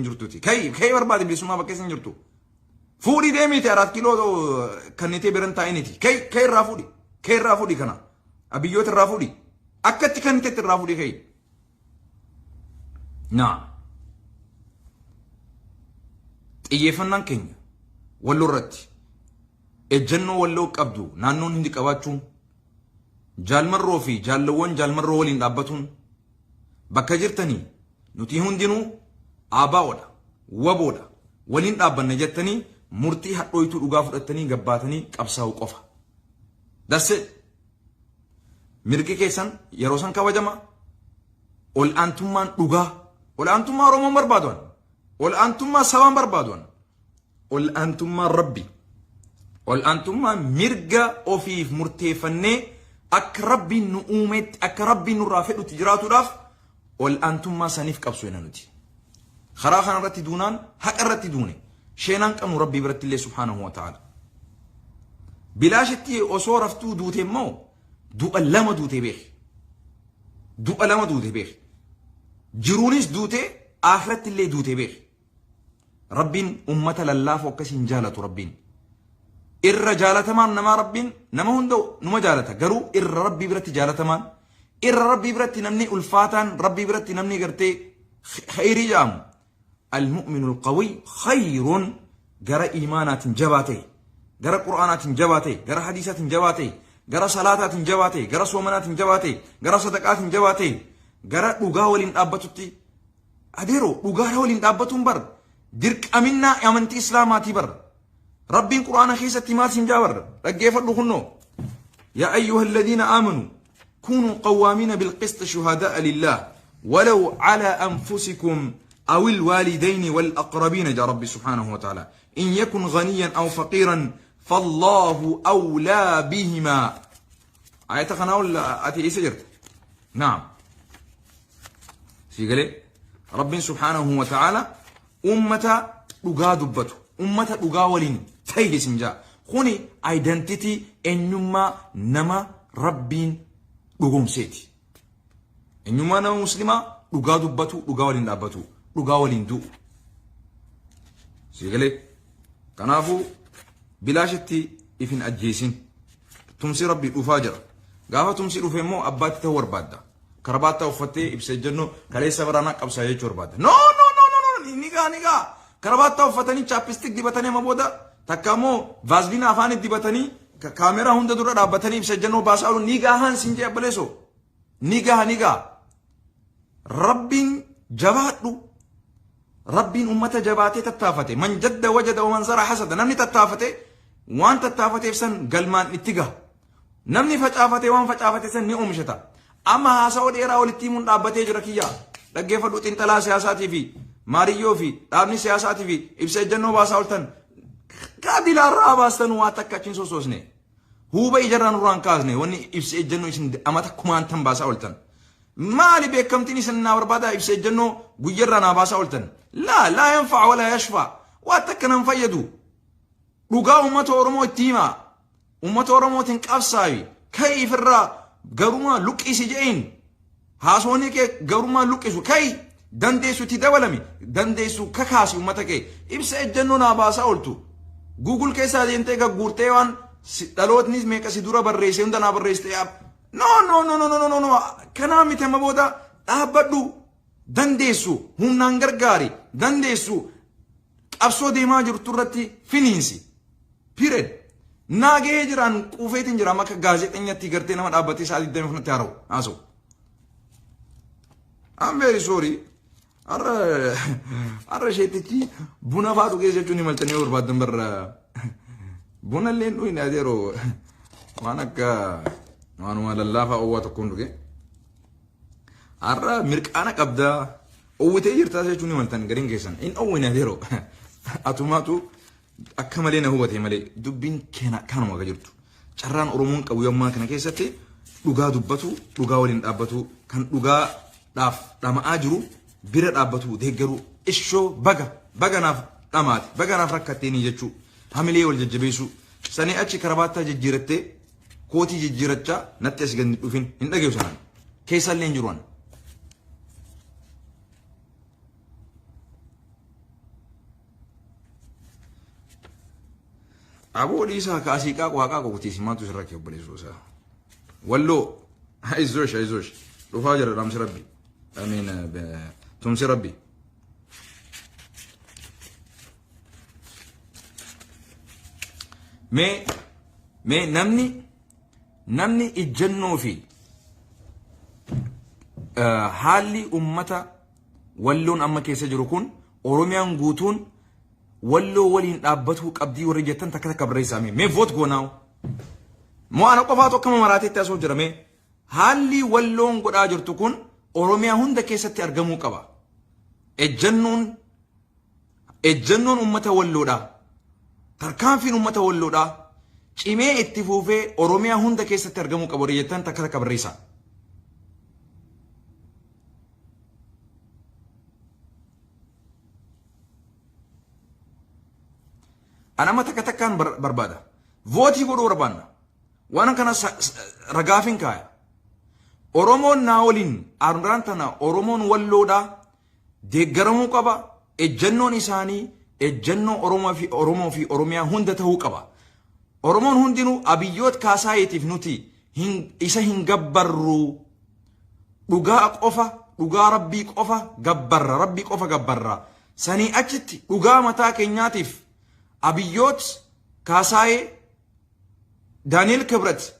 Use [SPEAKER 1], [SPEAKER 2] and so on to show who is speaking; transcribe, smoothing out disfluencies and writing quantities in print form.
[SPEAKER 1] jirtu hin jirtuti. Ka'ii barbaade bilisummaa bakka isin jirtu. Fuudhii deemite 4 kiiloo kannitee biran taa'initi. Ka'ii irraa fuudhi. Ka'ii irraa fuudhi kana. Abiyyoota irraa fuudhi. Akkatti kanniteetti irraa fuudhi ka'ii. Naa. Xiyyeeffannaan keenya walloo irratti ejjennoo walloo qabdu naannoon hindi qabaachuun jaalmarroo fi jaallawwan jaalmarroo waliin dhaabbatuun bakka jirtanii nuti hundinuu aabaa'oodha waboodha waliin dhaabbanna jettanii murtii hadhooytuu dhugaa fudhattanii gabbaatanii qabsaa'u qofa. Dasse mirgi keessan yeroo san kabajama ol aantummaan dhugaa ol aantummaa Oromoon barbaaduan ol aantummaa sabaan barbaaduan ol aantummaa Rabbi ol aantummaa mirga ofiif murteeffannee akka Rabbiin nu uumetti akka Rabbiin nurraa fedhutti jiraatuudhaaf ol aantummaa saniif qabsoofna nuti. Karaa kanarratti duunaan haqa irratti duune sheenaan qabnu Rabbii biratti illee subhaanahu wa ta'ala. Bilaashitti osoo raftuu duute immoo du'a lama duute beeki. Du'a lama duute beeki. Jiruunis duute akhiratti illee duute beeki. Rabbiin ummata lallaafoo akkasiin jaalatu Rabbiin. Irra jaalatamaan nama Rabbiin nama hunda numa jaalata garuu irra Rabbii biratti jaalatamaan irra Rabbii biratti namni ulfaataan Rabbii biratti namni gartee khayrii jaamu. المؤمن القوي خير جرى إيمانات جباتي جرى قرآنات جباتي جرى حديثات جباتي جرى صلاتات جباتي جرى صومنات جباتي جرى صدقات جباتي جرى لغاولين أبتوتي أديرو لغاولين أبتون بر درك أمنا أمنتي إسلاماتي بر ربي القرآن خيسة تمات جابر رجيف الدخنو يا أيها الذين آمنوا كونوا قوامين بالقسط شهداء لله ولو على أنفسكم أو الوالدين والأقربين جاء ربي سبحانه وتعالى إن يكن غنيا أو فقيرا فالله أولى بهما آية خناول أتي سجرت نعم سيقلي ربي سبحانه وتعالى أمة لغا دبته أمة لغا ولين تيه سنجا خوني identity إنما نما ربين لغم سيتي إنما نما مسلمة لغا دبته لغا ولين دبته dhugaa waliin du'u sigalee kanaafuu bilaashitti ifin ajjeesin tumsi Rabbii dhufaa jira gaafa tumsi dhufe immoo abbaatti ta'uu barbaadda karabaata uffattee ibsa jennu kaleessa baraanaa qabsaa jechuu barbaadda no nigaa karabaata uffatanii chaapistik dibatanii ama booda takka immoo vaazliina afaanitti dibatanii kaameraa hunda dura dhaabbatanii ibsa jennu baasaa oolu nigaa haan siin jee abbaleesoo nigaa Rabbiin jabaadhu ربين أمته جباتي تتافته من جد وجد ومن زرع حسد نمني تتافته وان تتافته فسن قلمان اتجاه نمني فتافته وان فتافته سن ني أمشتا أما هاسود إيرا ولتيمون رابطه جركيا لقى فدوت انتلا سياساتي في ماريو في رابني سياساتي في إبسي جنو باساولتن كادل الراباستن واتك كاتشين سوسوسني هو بيجران ران كازني وني إبسي جنو إسن أماتك كمان تن باساولتن مالي بيكمتني سنة وربادا إبسي جنو بيجران باساولتن لا ينفع ولا يشفع واتكنا نفيدو لقا أمة أورمو التيمة أمة أورمو تنكافساي كيف الرا قروما لك إسجين هاسوني كي قروما لك إسو كي دنديسو تدولمي دنديسو ككاسي أمتك إبسا الجنو ناباسا قلتو جوجل كيسا دينتك قورتيوان دلوت نيز ميكا سيدورا بريسي وندنا بريسي اب نو كنامي تمبودا أهبدو dandeessu humnaan gargaari dandeessu qabsoo deemaa jirtu irratti finiinsi period naagee jiraan quufeetiin jira makka gaazexenyatti gartee nama dhaabbatee sa'aatii 20 funatti haara'u haasa'u I'm very sorry arra sheetichi buna faa dhugee jechuun himaltanii barbaadan barra buna illee dhuyin adeeroo waan akka waanuma lallaafaa owwaa tokkoon dhugee arra mirqaana qabda owwitee jirtaa jechuun himaltan gariin keessan in owwina adeeroo atumaatu akka malee na hubate malee dubbiin kanuma ga jirtu carraan Oromoon qabu yammaa kana keessatti dhugaa dubbatu dhugaa waliin dhaabbatu kan dhugaa dhaaf dhama'aa jiru bira dhaabbatu deeggaru ishoo baganaaf dhamaati baganaaf rakkatteeni jechuu hamilee wal jajjabeessu sanii achi karabaattaa jijjiirattee kootii jijjiirachaa natti as ganni dhufin hin dhageessu sanan keessallee hin jiruan أبو ليسا كاسيكا وهاكا كوتيسي ما تسرك يا بليسوسا ولو هايزوش رفاجر رمس ربي امين تمسي ربي مي نمني الجنو في حالي أمتا ولون أما كيسا جروكون أوروميان غوتون ولو ولين أبته قبدي ورجتن تكتا كبريسا مي فوت غوناو مو أنا قفاتو كما مراتي تاسو جرمي حالي ولون قد آجرتكون أوروميا هند كيسا تأرغمو قبا الجنون أمتا ولودا تركان في أمتا ولودا cimee itti fuufee Oromiyaa hunda keessatti argamuu qabu jettan takka kabarriisa. Anama takka takkaan barbaada. Vootii godhuu barbaanna. Waan kana ragaafin kaaya. Oromoon naa waliin arraan tana Oromoon walloodha deeggaramuu qaba. Ejjannoon isaanii ejjannoo Oromoo fi Oromiyaa hunda ta'uu qaba. Oromoon hundinuu abiyyoot kaasaayitiif nuti isa hin gabbarru dhugaa qofa dhugaa rabbii qofa gabbarra sanii achitti dhugaa mataa keenyaatiif abiyyoot kaasaayee Daani'el Kibret